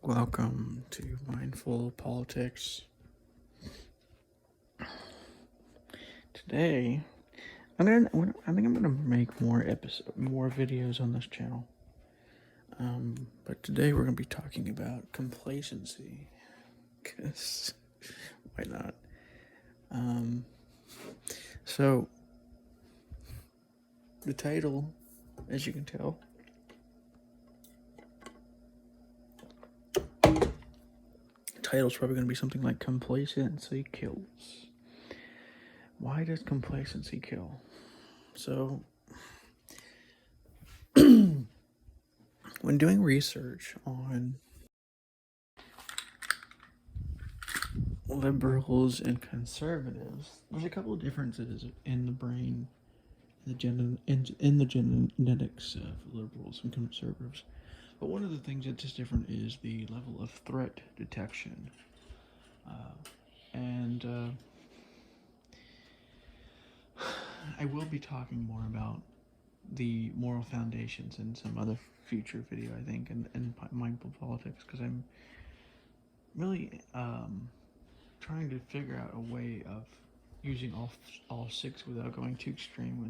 Welcome to Mindful Politics. Today, I think I'm gonna make more videos on this channel. But today we're gonna be talking about complacency, cause why not? So the title, as you can tell, title's probably gonna be something like "Complacency Kills." Why does complacency kill? So, when doing research on liberals and conservatives, there's a couple of differences in the brain, in the genetics of liberals and conservatives. But one of the things that's just different is the level of threat detection. I will be talking more about the moral foundations in some other future video, I think, in mindful politics, because I'm really trying to figure out a way of using all six without going too extreme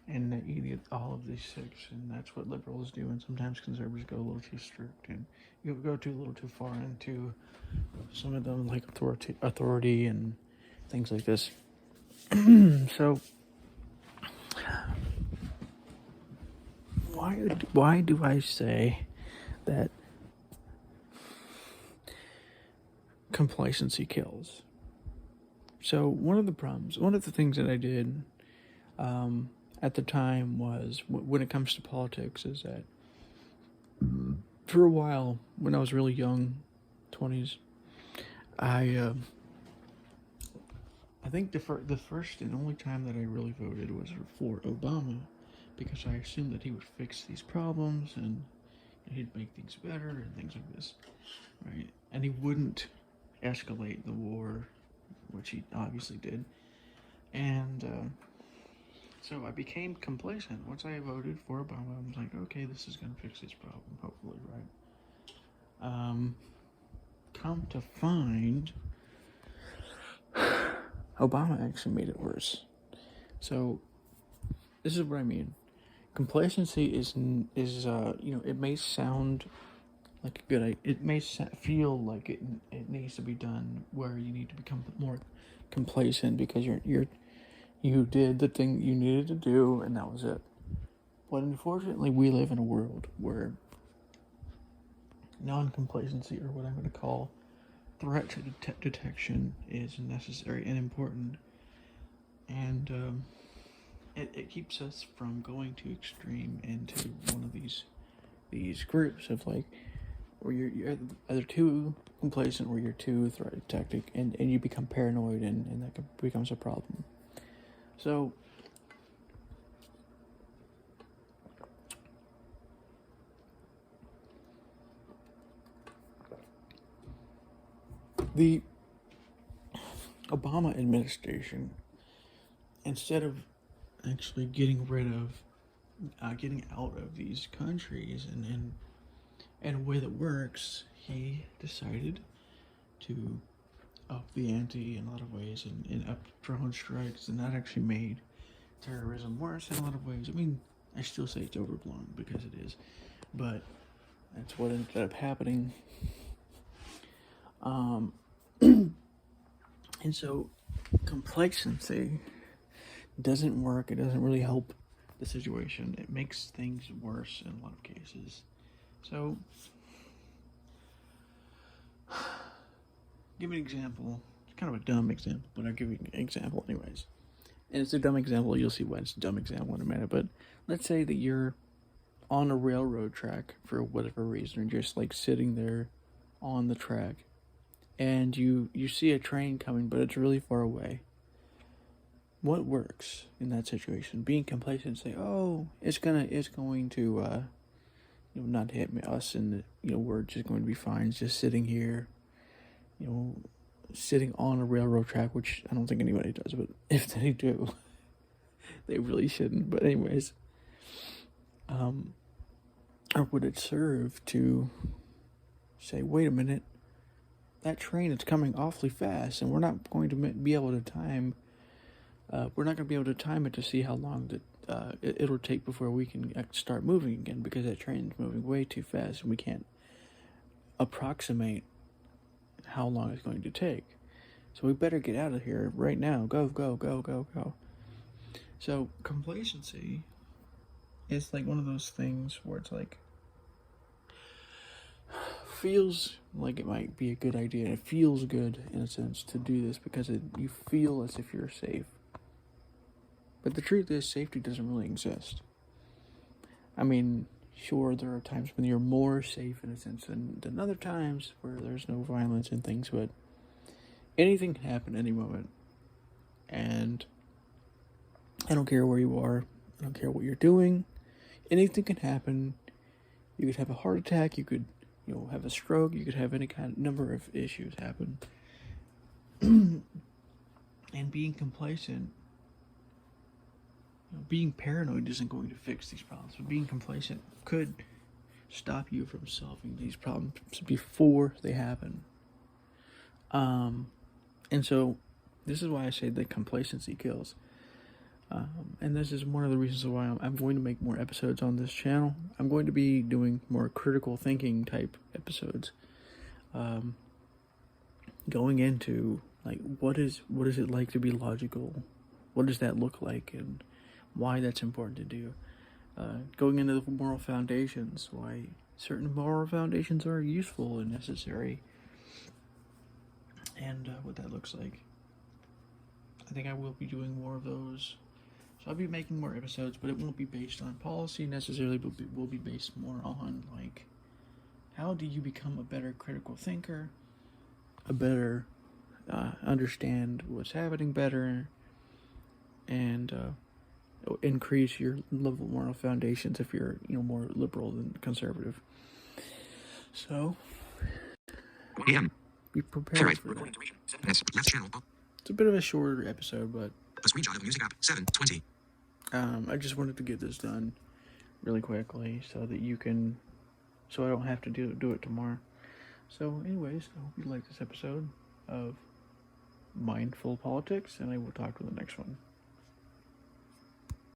and eating all of these six, and that's what liberals do, and sometimes conservatives go a little too strict, and you go a little too far into some of them, like authority and things like this. So why do I say that complacency kills? So one of the things that I did at the time was, when it comes to politics, is that for a while, when I was really young, 20s, I think the first and only time that I really voted was for Obama, because I assumed that he would fix these problems and he'd make things better and things like this, right? And he wouldn't escalate the war, which he obviously did. And so I became complacent. Once I voted for Obama, I was like, okay, this is going to fix this problem, hopefully, right? Come to find, Obama actually made it worse. So this is what I mean. Complacency is it may sound like a good idea. It may feel like it needs to be done, where you need to become more complacent because you did the thing you needed to do, and that was it. But unfortunately, we live in a world where non-complacency, or what I'm going to call threat detection, is necessary and important, and it keeps us from going too extreme into one of these groups of, like, where you're either too complacent or you're too threat detecting, and you become paranoid, and that becomes a problem. So the Obama administration, instead of actually getting out of these countries and in a way that works, he decided to up the ante in a lot of ways, and up drone strikes, and that actually made terrorism worse in a lot of ways. I mean, I still say it's overblown, because it is, but that's what ended up happening. And so complacency doesn't work. It doesn't really help the situation. It makes things worse in a lot of cases. So, give an example. It's kind of a dumb example, but I'll give you an example anyways. And it's a dumb example. You'll see why it's a dumb example in a minute. But let's say that you're on a railroad track for whatever reason, or just like sitting there on the track, and you see a train coming, but it's really far away. What works in that situation? Being complacent, say, "Oh, it's going to not hit us, and we're just going to be fine, just sitting here, sitting on a railroad track," which I don't think anybody does, but if they do, they really shouldn't. But anyways, or would it serve to say, wait a minute, that train is coming awfully fast, and we're not going to be able to time. We're not going to be able to time it to see how long it'll take before we can start moving again, because that train's moving way too fast, and we can't approximate how long it's going to take. So we better get out of here right now. Go, go, go, go, go. So complacency is like one of those things where it's like, feels like it might be a good idea. It feels good in a sense to do this because you feel as if you're safe. But the truth is, safety doesn't really exist. I mean, sure, there are times when you're more safe in a sense than other times where there's no violence and things, but anything can happen any moment. And I don't care where you are. I don't care what you're doing. Anything can happen. You could have a heart attack. You could, have a stroke. You could have any kind of number of issues happen. And being complacent, being paranoid isn't going to fix these problems. But being complacent could stop you from solving these problems before they happen. And so this is why I say that complacency kills. And this is one of the reasons why I'm going to make more episodes on this channel. I'm going to be doing more critical thinking type episodes. Going into, like, what is it like to be logical? What does that look like? And why that's important to do. Going into the moral foundations, why certain moral foundations are useful and necessary. And what that looks like. I think I will be doing more of those. So I'll be making more episodes, but it won't be based on policy necessarily, but it will be based more on, like, how do you become a better critical thinker, a better understand what's happening better, and increase your level of moral foundations if you're, more liberal than conservative. So, be prepared for that. It's a bit of a shorter episode, but a screenshot of music app 720. I just wanted to get this done really quickly so I don't have to do it tomorrow. So anyways, I hope you like this episode of Mindful Politics, and I will talk to the next one.